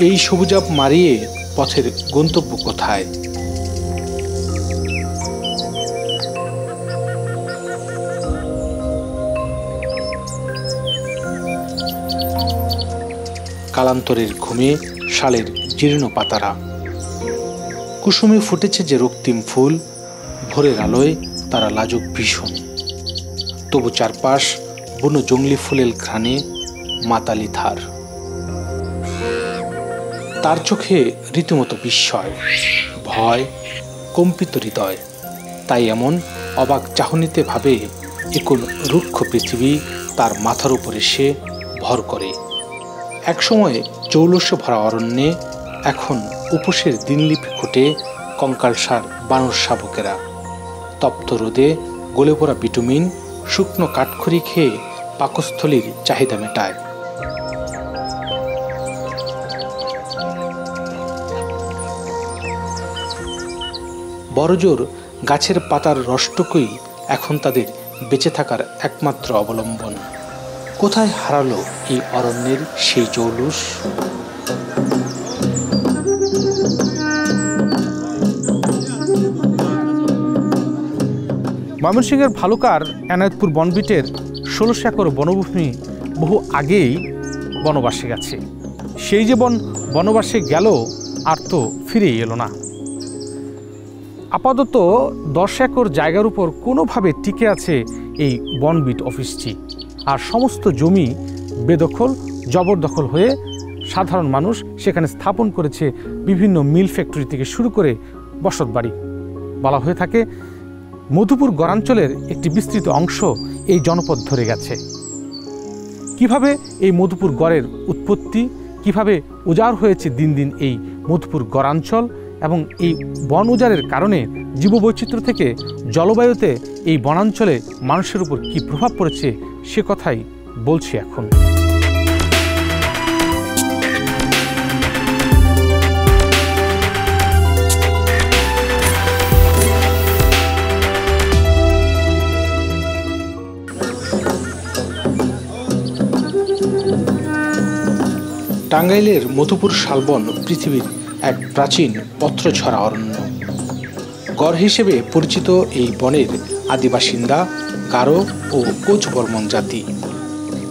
এই সবুজাব মারিয়ে পথের গন্তব্য কোথায়? কালান্তরের ঘুমে শালের জীর্ণ পাতারা, কুসুমে ফুটেছে যে রক্তিম ফুল, ভোরের আলোয় তারা লাজুক ভীষণ। তবু চারপাশ বুনো জঙ্গলি ফুলের ঘ্রাণে মাতালি ধার। তার চোখে রীতিমতো বিস্ময়, ভয়, কম্পিত হৃদয়। তাই এমন অবাক চাহনিতে ভাবে এ কোন রুক্ষ পৃথিবী তার মাথার উপর এসে ভর করে। একসময় চৌলসে ভরা অরণ্যে এখন উপসের দিনলিপি ঘটে কঙ্কালসার বানর শাবকেরা। তপ্ত রোদে গলে পড়া ভিটামিন শুকনো কাঠখড়ি খেয়ে পাকস্থলীর চাহিদা মেটায়। বড়জোর গাছের পাতার রসটুকুই এখন তাদের বেঁচে থাকার একমাত্র অবলম্বন। কোথায় হারালো এই অরণ্যের সেই জৌলুস? ময়মনসিংহের ভালুকার এনায়েতপুর বনবিটের ১৬০০ একর বনভূমি বহু আগেই বনবাসে গেছে। সেই যে বনবাসে গেল আর তো ফিরেই এলো না। আপাতত ১০ একর জায়গার উপর কোনোভাবে টিকে আছে এই বনবিট অফিসটি। আর সমস্ত জমি বেদখল জবরদখল হয়ে সাধারণ মানুষ সেখানে স্থাপন করেছে বিভিন্ন মিল ফ্যাক্টরি থেকে শুরু করে বসতবাড়ি। বলা হয়ে থাকে মধুপুর গড়াঞ্চলের একটি বিস্তৃত অংশ এই জনপদ ধরে গেছে। কিভাবে এই মধুপুর গড়ের উৎপত্তি, কিভাবে উজাড় হয়েছে দিন দিন এই মধুপুর গড়াঞ্চল, এবং এই বন উজাড়ের কারণে জীববৈচিত্র্য থেকে জলবায়ুতে এই বনাঞ্চলে মানুষের উপর কী প্রভাব পড়েছে সে কথাই বলছি এখন। টাঙ্গাইলের মধুপুর শালবন পৃথিবীর এক প্রাচীন পত্রছড়া অরণ্য। গড় হিসেবে পরিচিত এই বনের আদিবাসিন্দা গারো ও কোচ বর্মন জাতি।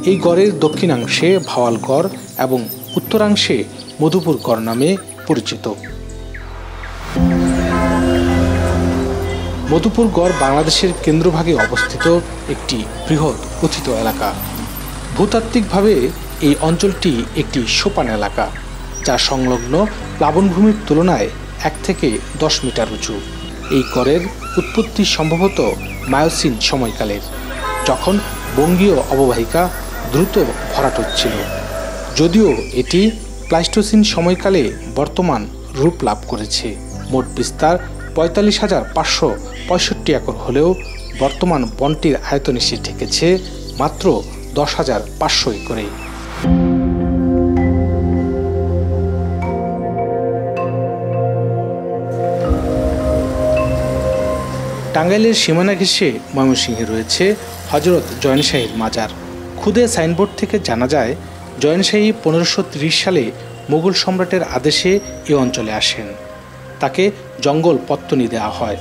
এই গড়ের দক্ষিণাংশে ভাওয়াল গড় এবং উত্তরাংশে মধুপুর গড় নামে পরিচিত। মধুপুর গড় বাংলাদেশের কেন্দ্রভাগে অবস্থিত একটি বৃহৎ কথিত এলাকা। ভূতাত্ত্বিকভাবে এই অঞ্চলটি একটি সোপান এলাকা, যা সংলগ্ন প্লাবনভূমির তুলনায় ১ থেকে ১০ মিটার উঁচু। এই গড়ের উৎপত্তি সম্ভবত মায়োসিন সময়কালের, যখন বঙ্গীয় অববাহিকা দ্রুত ভরাট হচ্ছিল। যদিও এটি প্লাইস্টোসিন সময়কালে বর্তমান রূপ লাভ করেছে। মোট বিস্তার ৪৫,৫৬৫ একর হলেও বর্তমান বনটির আয়তন এসে ঠেকেছে মাত্র ১০,৫০০ একরে। টাঙ্গাইলের সীমানা ঘেঁষে ময়মনসিংহে রয়েছে হজরত জয়েনশাহীর মাজার। খুদে সাইনবোর্ড থেকে জানা যায়, জয়েনশাহী ১৫৩০ সালে মুঘল সম্রাটের আদেশে এ অঞ্চলে আসেন। তাকে জঙ্গল পত্তনি দেওয়া হয়।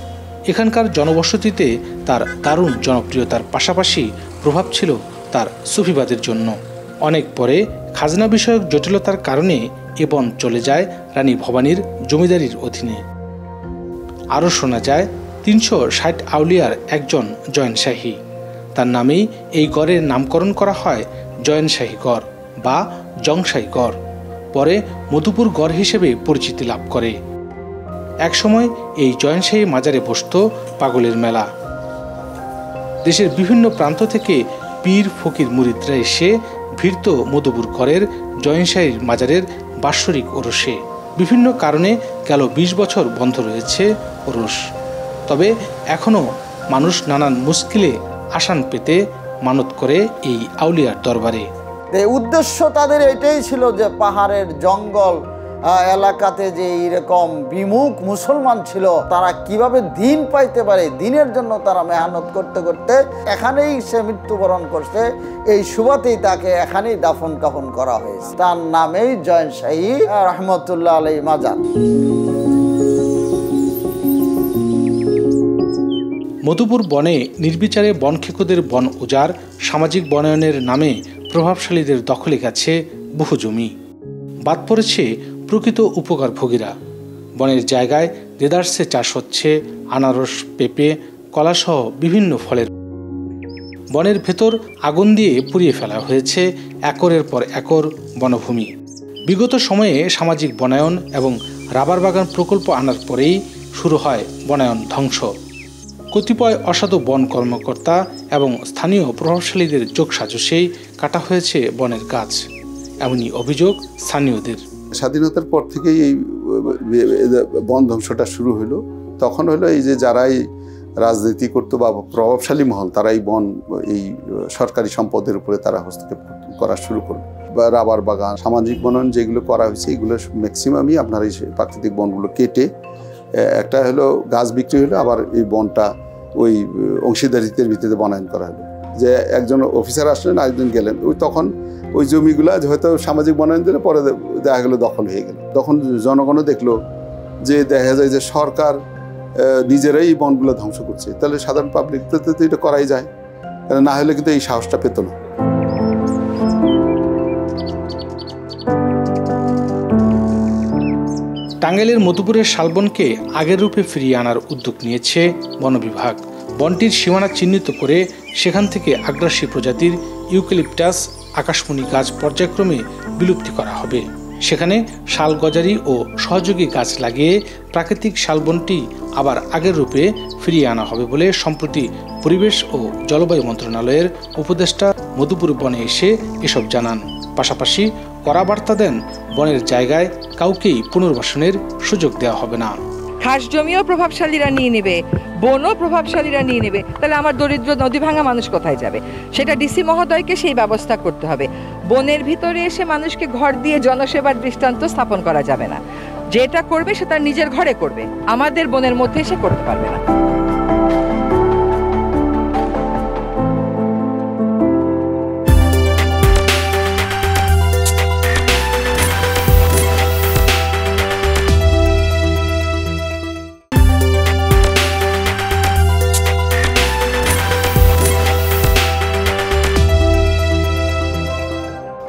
এখানকার জনবসতিতে তার দারুণ জনপ্রিয়তার পাশাপাশি প্রভাব ছিল তার সুফিবাদের জন্য। অনেক পরে খাজনা বিষয়ক জটিলতার কারণে এ বন চলে যায় রানী ভবানীর জমিদারির অধীনে। আরও শোনা যায় ৩৬০ আউলিয়ার একজন জয়েনশাহী। তার নামেই এই গড়ের নামকরণ করা হয় জয়েনশাহী গড় বা জংশাহী গড়। পরে মধুপুর গড় হিসেবে পরিচিতি লাভ করে। একসময় এই জয়েনশাহী মাজারে বসত পাগলের মেলা। দেশের বিভিন্ন প্রান্ত থেকে পীর ফকির মুরিদরা এসে ভিড়ত মধুপুর গড়ের জয়েনশাহীর মাজারের বাৎসরিক ওরসে। বিভিন্ন কারণে গেল ২০ বছর বন্ধ রয়েছে ওরস। তবে এখনও মানুষ নানান মুশকিলে আসান পেতে মানত করে এই আউলিয়ার দরবারে। উদ্দেশ্য তাদের এটাই ছিল যে পাহাড়ের জঙ্গল এলাকাতে যে এইরকম বিমুখ মুসলমান ছিল, তারা কিভাবে দিন পাইতে পারে, দিনের জন্য তারা মেহনত করতে করতে এখানেই সে মৃত্যুবরণ করছে। এই সুবাতেই তাকে এখানেই দাফন কাফন করা হয়েছে। তার নামেই জয়েন শাহী রহমতুল্লাহ আলাইহি মাজার। মধুপুর বনে নির্বিচারে বনখেকোদের বন উজাড়, সামাজিক বনায়নের নামে প্রভাবশালীদের দখলে গেছে বহু জমি। বাদ পড়েছে প্রকৃত উপকারভোগীরা। বনের জায়গায় দেদারসে চাষ হচ্ছে আনারস, পেঁপে, কলাসহ বিভিন্ন ফলের। বনের ভেতর আগুন দিয়ে পুড়িয়ে ফেলা হয়েছে একরের পর একর বনভূমি। বিগত সময়ে সামাজিক বনায়ন এবং রাবার বাগান প্রকল্প আনার পরেই শুরু হয় বনায়ন ধ্বংস। কতিপয় অসাধু বন কর্মকর্তা এবং স্থানীয় প্রভাবশালীদের যোগসাজশেই কাটা হয়েছে বনের গাছ, এমনই অভিযোগ স্থানীয়দের। স্বাধীনতার পর থেকেই এই বন ধ্বংসটা শুরু হলো। তখন হলো এই যে যারাই রাজনীতি করতো বা প্রভাবশালী মহল, তারা এই বন, এই সরকারি সম্পদের উপরে তারা হস্তক্ষেপ করা শুরু করলো। বা রাবার বাগান, সামাজিক বনায়ন যেগুলো করা হয়েছে, এগুলো ম্যাক্সিমামই আপনার এই প্রাকৃতিক বনগুলো কেটে একটা হলো গাছ বিক্রি হলো, আবার এই বনটা ওই অংশীদারিত্বের ভিত্তিতে বনায়ন করা হলো। যে একজন অফিসার আসলেন, আরেকজন গেলেন, ওই তখন ওই জমিগুলা হয়তো সামাজিক বনায়ন দিলে পরে দেখা গেলো দখল হয়ে গেল। তখন জনগণও দেখলো যে দেখা যায় যে সরকার নিজেরাই এই বনগুলো ধ্বংস করছে, তাহলে সাধারণ পাবলিক তো এটা করাই যায়, না হলে কিন্তু এই সাহসটা পেত না। টাঙ্গাইলের মধুপুরের শালবনকে আগের রূপে ফিরিয়ে আনার উদ্যোগ নিয়েছে বন বিভাগ। বনটির সীমানা চিহ্নিত করে সেখান থেকে আগ্রাসী প্রজাতির ইউক্যালিপটাস, আকাশমণি গাছ পর্যায়ক্রমে বিলুপ্তি করা হবে। সেখানে শাল গজারি ও সহযোগী গাছ লাগিয়ে প্রাকৃতিক শালবনটি আবার আগের রূপে ফিরিয়ে আনা হবে বলে সম্প্রতি পরিবেশ ও জলবায়ু মন্ত্রণালয়ের উপদেষ্টা মধুপুর বনে এসে এসব জানান। পাশাপাশি কড়া বার্তা দেন, বনের জায়গায় কাউকেই পুনর্বাসনের সুযোগ দেওয়া হবে না। খাস জমিও প্রভাবশালীরা নিয়ে নেবে, বনও প্রভাবশালীরা নিয়ে নেবে, তাহলে আমার দরিদ্র নদী ভাঙা মানুষ কোথায় যাবে? সেটা ডিসি মহোদয়কে সেই ব্যবস্থা করতে হবে। বনের ভিতরে এসে মানুষকে ঘর দিয়ে জনসেবার দৃষ্টান্ত স্থাপন করা যাবে না। যেটা করবে সেটা নিজের ঘরে করবে, আমাদের বনের মধ্যে এসে করতে পারবে না।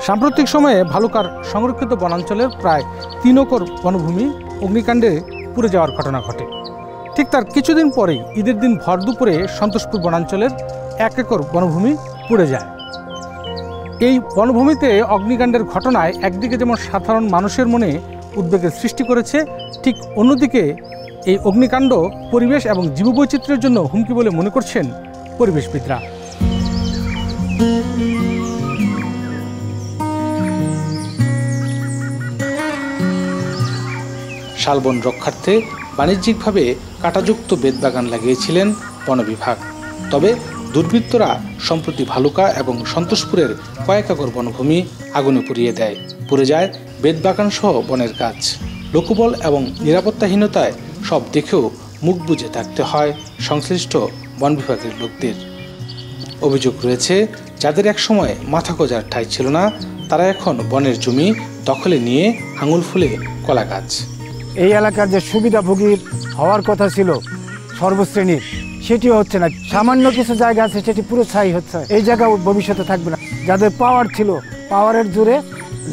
সাম্প্রতিক সময়ে ভালুকার সংরক্ষিত বনাঞ্চলের প্রায় 3 একর বনভূমি অগ্নিকাণ্ডে পুড়ে যাওয়ার ঘটনা ঘটে। ঠিক তার কিছুদিন পরেই ঈদের দিন ভর দুপুরে সন্তোষপুর বনাঞ্চলের 1 একর বনভূমি পুড়ে যায়। এই বনভূমিতে অগ্নিকাণ্ডের ঘটনায় একদিকে যেমন সাধারণ মানুষের মনে উদ্বেগের সৃষ্টি করেছে, ঠিক অন্যদিকে এই অগ্নিকাণ্ড পরিবেশ এবং জীববৈচিত্র্যের জন্য হুমকি বলে মনে করছেন পরিবেশবিদরা। শালবন রক্ষার্থে বাণিজ্যিকভাবে কাঁটাযুক্ত বেতবাগান লাগিয়েছিলেন বন বিভাগ। তবে দুর্বৃত্তরা সম্প্রতি ভালুকা এবং সন্তোষপুরের কয়েক একর বনভূমি আগুনে পুড়িয়ে দেয়। পুড়ে যায় বেতবাগান সহ বনের গাছ। লোকবল এবং নিরাপত্তাহীনতায় সব দেখেও মুখ বুজে থাকতে হয় সংশ্লিষ্ট বন বিভাগের লোকদের। অভিযোগ রয়েছে, যাদের একসময় মাথা গোঁজার ঠাঁই ছিল না, তারা এখন বনের জমি দখলে নিয়ে আঙুল ফুলে কলা গাছ। এই এলাকার যে সুবিধাভোগী হওয়ার কথা ছিল সর্বশ্রেণীর, সেটিও হচ্ছে না। সামান্য কিছু জায়গা আছে সেটি পুরো ছাই হচ্ছে। এই জায়গা ভবিষ্যতে থাকবে না। যাদের পাওয়ার ছিল, পাওয়ারের জোরে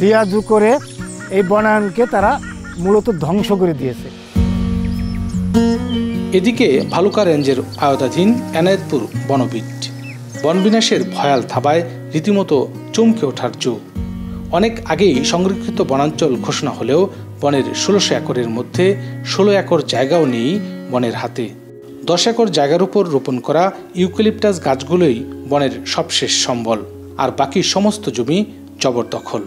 লিয়াজু করে এই বনায়নকে তারা মূলত ধ্বংস করে দিয়েছে। এদিকে ভালুকা রেঞ্জের আওতাধীন এনায়েতপুর বনবিট বনবিনাশের ভয়াল থাবায় রীতিমতো চমকে ওঠার যুগ। অনেক আগেই সংরক্ষিত বনাঞ্চল ঘোষণা হলেও বনের 1600 একরের মধ্যে 16 একর জায়গাও নেই বনের হাতে। 10 একর জায়গার উপর রোপণ করা ইউক্যালিপটাস গাছগুলোই বনের সবশেষ সম্বল, আর বাকি সমস্ত জমি জবরদখল।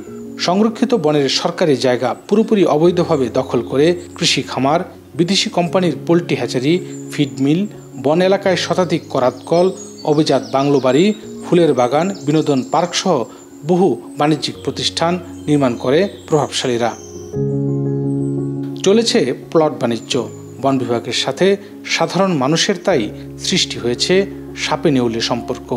সংরক্ষিত বনের সরকারি জায়গা পুরোপুরি অবৈধভাবে দখল করে কৃষি খামার, বিদেশি কোম্পানির পোল্ট্রি হ্যাচারি, ফিড মিল, বন এলাকায় শতাধিক করাতকল, অভিজাত বাংলো বাড়ি, ফুলের বাগান, বিনোদন পার্ক সহ বহু বাণিজ্যিক প্রতিষ্ঠান নির্মাণ করে প্রভাবশালীরা। চলেছে প্লট বাণিজ্য। বন বিভাগের সাথে সাধারণ মানুষের তাই সৃষ্টি হয়েছে সাপে নেউলে সম্পর্ক।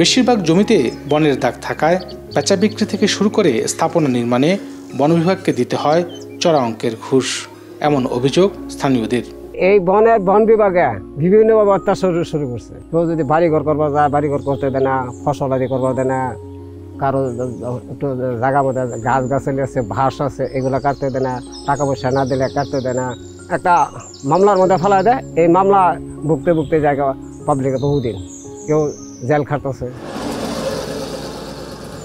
বেশিরভাগ জমিতে বনের দাগ থাকায় পেঁচা বিক্রি থেকে শুরু করে স্থাপনা নির্মাণে বন বিভাগকে দিতে হয় চড়া অঙ্কের ঘুষ, এমন অভিযোগ স্থানীয়দের। এই বন বিভাগে বিভিন্নভাবে অত্যাচার শুরু করছে। কেউ যদি বাড়িঘর করবা যায়, বাড়িঘর করতে দেয় না, ফসল আদি করবা দেয় না, কারো জায়গা মধ্যে গাছ গাছালি আছে, ঘাস আছে, এগুলো কাটতে দেয় না, টাকা পয়সা না দিলে কাটতে দেয় না। একটা মামলার মধ্যে ফেলা দেয়, এই মামলা ভুগতে ভুগতে জায়গা পাবলিকে বহুদিন কেউ জেল খাটছে।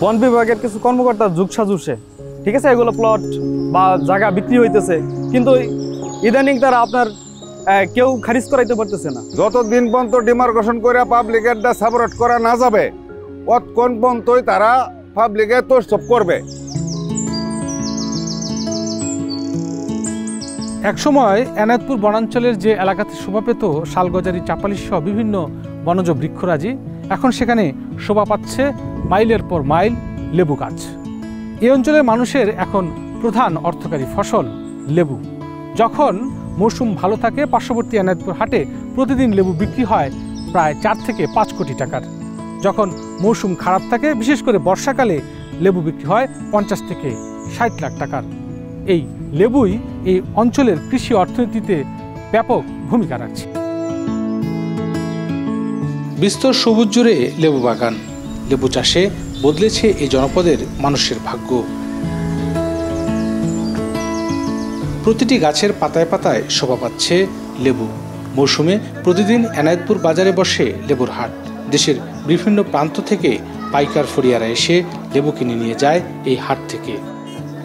বন বিভাগের কিছু কর্মকর্তা যুগ সাজুছে, ঠিক আছে, এগুলো প্লট বা জায়গা বিক্রি হইতেছে, কিন্তু ইদানিং তারা আপনার কেউ খারিজ করাইতে পারতেছে না। যতদিন পর্যন্ত ডিমার্কেশন করে পাবলিকের সাপোর্ট করা না যাবে, অতক্ষণ পর্যন্তই তারা পাবলিকে তোষপ করবে। একসময় এনায়েতপুর বনাঞ্চলের যে এলাকাতে শোভা পেত শালগজারি, চাপালি সহ বিভিন্ন বনজ বৃক্ষরাজি, এখন সেখানে শোভা পাচ্ছে মাইলের পর মাইল লেবু গাছ। এই অঞ্চলের মানুষের এখন প্রধান অর্থকারী ফসল লেবু। যখন মৌসুম ভালো থাকে পার্শ্ববর্তী এনায়েতপুর হাটে প্রতিদিন লেবু বিক্রি হয় প্রায় 4 থেকে 5 কোটি টাকার। যখন মৌসুম খারাপ থাকে, বিশেষ করে বর্ষাকালে, লেবু বিক্রি হয় 50 থেকে 60 লাখ টাকার। এই লেবুই এই অঞ্চলের কৃষি অর্থনীতিতে ব্যাপক ভূমিকা রাখছে। বিস্তর সবুজ জুড়ে লেবু বাগান, লেবু চাষে বদলেছে এই জনপদের মানুষের ভাগ্য। প্রতিটি গাছের পাতায় পাতায় শোভা পাচ্ছে লেবু। মৌসুমে প্রতিদিন এনায়েতপুর বাজারে বসে লেবুর হাট। দেশের বিভিন্ন প্রান্ত থেকে পাইকার ফড়িয়ারা এসে লেবু কিনে নিয়ে যায় এই হাট থেকে।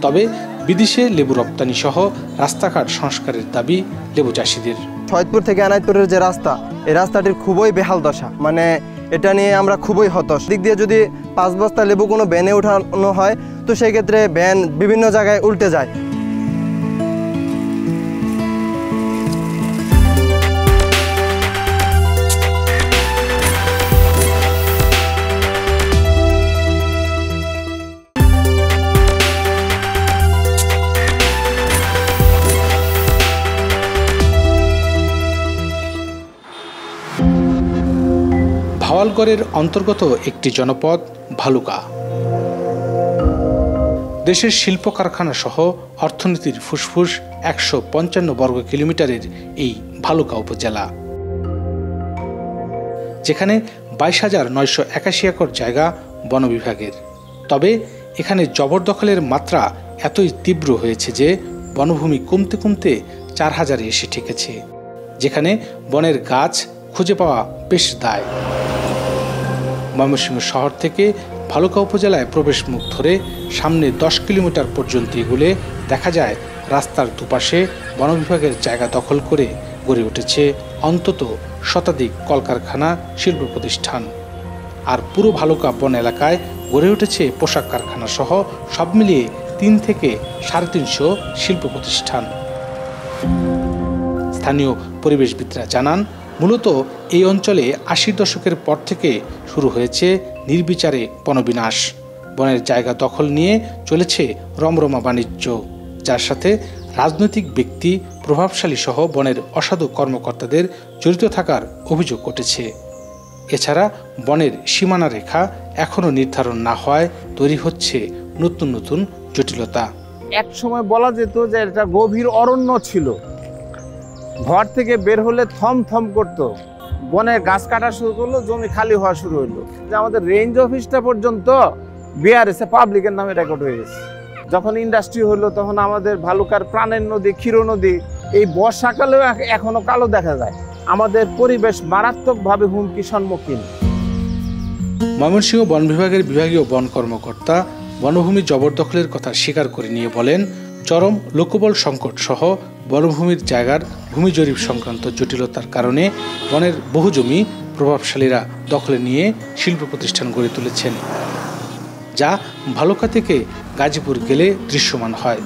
তবে বিদেশে লেবু রপ্তানি সহ রাস্তাঘাট সংস্কারের দাবি লেবু চাষিদের। সৈয়দপুর থেকে এনায়েতপুরের যে রাস্তা, এই রাস্তাটির খুবই বেহাল দশা, মানে এটা নিয়ে আমরা খুবই হতাশ। দিক দিয়ে যদি 5 বস্তা লেবু কোনো ভ্যানে উঠানো হয়, তো সেই ক্ষেত্রে ভ্যান বিভিন্ন জায়গায় উল্টে যায়। ভাওয়ালগড়ের অন্তর্গত একটি জনপদ ভালুকা। দেশের শিল্প কারখানা সহ অর্থনীতির ফুসফুস 155 বর্গ কিলোমিটারের এই ভালুকা উপজেলা, যেখানে 22,981 একর জায়গা বন বিভাগের। তবে এখানে জবরদখলের মাত্রা এতই তীব্র হয়েছে যে বনভূমি কমতে কমতে 4,000-এ এসে ঠেকেছে, যেখানে বনের গাছ খুঁজে পাওয়া বেশ দায়। ময়মনসিংহ শহর থেকে ভালুকা উপজেলায় প্রবেশ মুখ ধরে সামনে 10 কিলোমিটার পর্যন্ত এগুলে দেখা যায় রাস্তার দুপাশে বন বিভাগের জায়গা দখল করে গড়ে উঠেছে অন্তত শতাধিক কলকারখানা, শিল্প প্রতিষ্ঠান। আর পুরো ভালুকা বন এলাকায় গড়ে উঠেছে পোশাক কারখানা সহ সব মিলিয়ে 3 থেকে 350 শিল্প প্রতিষ্ঠান। স্থানীয় পরিবেশবিদরা জানান, মূলত এই অঞ্চলে 80 দশকের পর থেকে শুরু হয়েছে নির্বিচারে বনবিনাশ। বনের জায়গা দখল নিয়ে চলেছে রমরমা বাণিজ্য, যার সাথে রাজনৈতিক ব্যক্তি, প্রভাবশালী সহ বনের অসাধু কর্মকর্তাদের জড়িত থাকার অভিযোগ উঠেছে। এছাড়া বনের সীমানা রেখা এখনও নির্ধারণ না হওয়ায় তৈরি হচ্ছে নতুন নতুন জটিলতা। এক সময় বলা যেত যে এটা গভীর অরণ্য ছিল, ঘর থেকে বের হলে থম থম করতো, বনে গাছ কাটা শুরু করলো, জমি খালি হওয়া শুরু হলো। যে আমাদের রেঞ্জ অফিসটা পর্যন্ত বিআরএসে পাবলিকের নামে রেকর্ড হয়ে গেছে। যখন ইন্ডাস্ট্রি হলো তখন আমাদের ভালুকার প্রাণের নদী ক্ষীর নদী এই বর্ষাকালেও এখনো কালো দেখা যায়। আমাদের পরিবেশ মারাত্মকভাবে হুমকির সম্মুখীন। ময়মনসিংহ বন বিভাগের বিভাগীয় বন কর্মকর্তা বনভূমি জবরদখলের কথা স্বীকার করে নিয়ে বলেন, চরম লোকবল সংকট সহ বনভূমির জায়গার ভূমি জরিপ সংক্রান্ত জটিলতার কারণে বনের বহু জমি প্রভাবশালীরা দখলে নিয়ে শিল্প প্রতিষ্ঠান গড়ে তুলেছেন, যা ভালুকা থেকে গাজীপুর গেলে দৃশ্যমান হয়।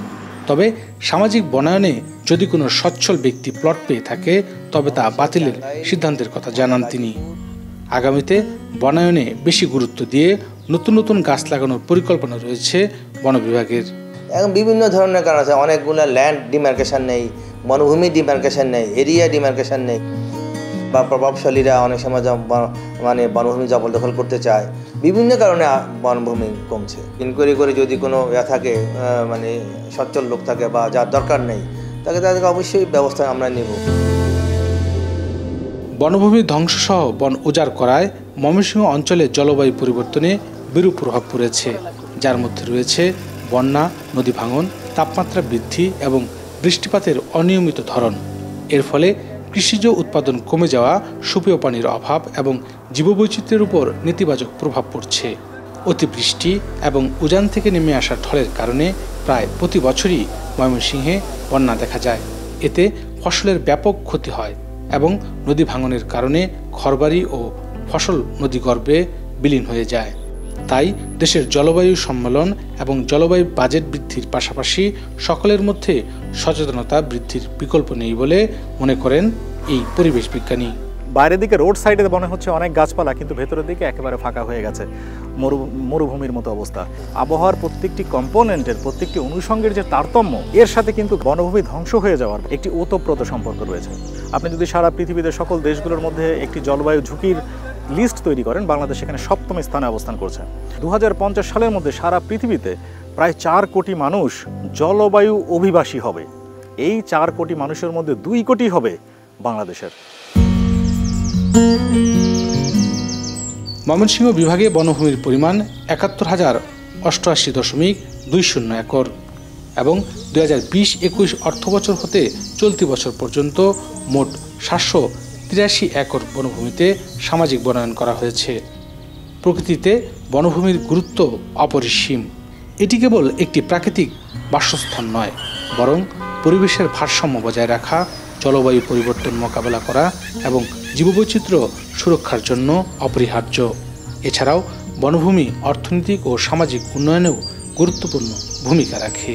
তবে সামাজিক বনায়নে যদি কোনো সচ্ছল ব্যক্তি প্লট পেয়ে থাকে তবে তা বাতিলের সিদ্ধান্তের কথা জানান তিনি। আগামীতে বনায়নে বেশি গুরুত্ব দিয়ে নতুন নতুন গাছ লাগানোর পরিকল্পনা রয়েছে বন বিভাগের। এখন বিভিন্ন ধরনের কারণ আছে, অনেকগুলো ল্যান্ড ডিমার্কেশন নেই, বনভূমি ডিমার্কেশন নেই, এরিয়া ডিমার্কেশন নেই, বা প্রভাবশালীরা অনেক সময় মানে বনভূমি জবরদখল করতে চায়। বিভিন্ন কারণে বনভূমি কমছে। ইনকোয়ারি করে যদি কোনো থাকে মানে সচ্ছল লোক থাকে বা যার দরকার নেই, তাদেরকে অবশ্যই ব্যবস্থা আমরা নেব। বনভূমি ধ্বংসসহ বন উজাড় করায় ময়মনসিংহ অঞ্চলে জলবায়ু পরিবর্তনে বিরূপ প্রভাব পড়েছে, যার মধ্যে রয়েছে বন্যা, নদী ভাঙন, তাপমাত্রা বৃদ্ধি এবং বৃষ্টিপাতের অনিয়মিত ধরন। এর ফলে কৃষিজ উৎপাদন কমে যাওয়া, সুপেয় পানির অভাব এবং জীববৈচিত্র্যের উপর নেতিবাচক প্রভাব পড়ছে। অতিবৃষ্টি এবং উজান থেকে নেমে আসা ঢলের কারণে প্রায় প্রতি বছরই ময়মনসিংহে বন্যা দেখা যায়। এতে ফসলের ব্যাপক ক্ষতি হয় এবং নদী ভাঙনের কারণে ঘরবাড়ি ও ফসল নদীগর্ভে বিলীন হয়ে যায়। তাই দেশের জলবায়ু সম্মেলন এবং জলবায়ু বাজেট বৃদ্ধির পাশাপাশি সকলের মধ্যে সচেতনতা বৃদ্ধির বিকল্প নেই বলে মনে করেন এই পরিবেশ বিজ্ঞানী। বাইরের দিকে রোড সাইডে মনে হচ্ছে অনেক গাছপালা, কিন্তু ভেতরের দিকে একেবারে ফাঁকা হয়ে গেছে, মরুভূমির মতো অবস্থা। আবহাওয়ার প্রত্যেকটি কম্পোনেন্টের, প্রত্যেকটি অনুষঙ্গের যে তারতম্য, এর সাথে কিন্তু বনভূমি ধ্বংস হয়ে যাওয়ার একটি ওতপ্রোত সম্পর্ক রয়েছে। আপনি যদি সারা পৃথিবীতে সকল দেশগুলোর মধ্যে একটি জলবায়ু ঝুঁকির লিস্ট তৈরি করেন, বাংলাদেশ সেখানে 7ম স্থানে অবস্থান করছে। 2050 সালের মধ্যে সারা পৃথিবীতে প্রায় 4 কোটি মানুষ জলবায়ু অভিবাসী হবে। এই 4 কোটি মানুষের মধ্যে 2 কোটি হবে বাংলাদেশের। ময়মনসিংহ বিভাগে বনভূমির পরিমাণ ৭১,০৮৮.20 একর এবং 2020-21 অর্থবছর হতে চলতি বছর পর্যন্ত মোট 783 একর বনভূমিতে সামাজিক বনায়ন করা হয়েছে। প্রকৃতিতে বনভূমির গুরুত্ব অপরিসীম। এটি কেবল একটি প্রাকৃতিক বাসস্থান নয়, বরং পরিবেশের ভারসাম্য বজায় রাখা, জলবায়ু পরিবর্তন মোকাবেলা করা এবং জীববৈচিত্র্য সুরক্ষার জন্য অপরিহার্য। এছাড়াও বনভূমি অর্থনৈতিক ও সামাজিক উন্নয়নেও গুরুত্বপূর্ণ ভূমিকা রাখে।